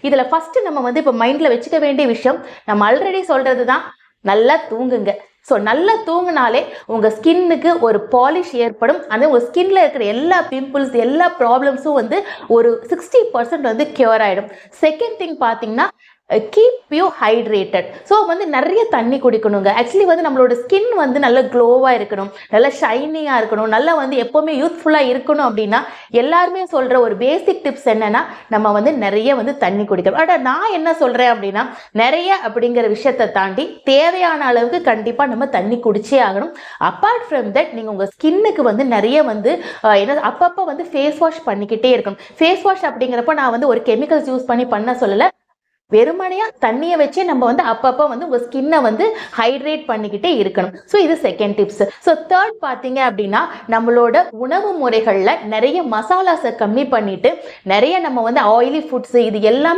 இதில் ஃபஸ்ட்டு நம்ம வந்து இப்போ மைண்டில் வச்சுக்க வேண்டிய விஷயம், நம்ம ஆல்ரெடி சொல்கிறது தான், நல்லா தூங்குங்க. ஸோ நல்லா தூங்கினாலே உங்கள் ஸ்கின்னுக்கு ஒரு பாலிஷ் ஏற்படும். அந்த உங்கள் ஸ்கின்ல இருக்கிற எல்லா பிம்பிள்ஸ் எல்லா ப்ராப்ளம்ஸும் வந்து ஒரு 60% வந்து க்யூர் ஆகிடும். செகண்ட் திங் பார்த்தீங்கன்னா, கீப் யூ ஹைட்ரேட்டட். ஸோ வந்து நிறைய தண்ணி குடிக்கணுங்க. ஆக்சுவலி வந்து நம்மளோட ஸ்கின் வந்து நல்ல க்ளோவாக இருக்கணும், நல்லா ஷைனிங்காக இருக்கணும், நல்லா வந்து எப்போவுமே யூத்ஃபுல்லாக இருக்கணும் அப்படின்னா எல்லாருமே சொல்கிற ஒரு பேசிக் டிப்ஸ் என்னென்னா நம்ம வந்து நிறைய வந்து தண்ணி குடிக்கணும். ஆனால் நான் என்ன சொல்கிறேன் அப்படின்னா, நிறைய அப்படிங்கிற விஷயத்தை தாண்டி தேவையான அளவுக்கு கண்டிப்பாக நம்ம தண்ணி குடிச்சே ஆகணும். அப்பார்ட் ஃப்ரம் தட் நீங்கள் உங்கள் ஸ்கின்னுக்கு வந்து நிறைய வந்து என்ன அப்பப்போ வந்து ஃபேஸ் வாஷ் பண்ணிக்கிட்டே இருக்கணும். ஃபேஸ் வாஷ் அப்படிங்கிறப்ப நான் வந்து ஒரு கெமிக்கல்ஸ் யூஸ் பண்ண சொல்லலை, வெறுமனையா தண்ணியை வச்சே நம்ம வந்து அப்பப்போ வந்து உங்கள் ஸ்கின்னை வந்து ஹைட்ரேட் பண்ணிக்கிட்டே இருக்கணும். ஸோ இது செகண்ட் டிப்ஸ். ஸோ தேர்ட் பார்த்தீங்க அப்படின்னா, நம்மளோட உணவு முறைகளில் நிறைய மசாலாஸை கம்மி பண்ணிட்டு நிறைய நம்ம வந்து ஆயிலி ஃபுட்ஸ் இது எல்லாமே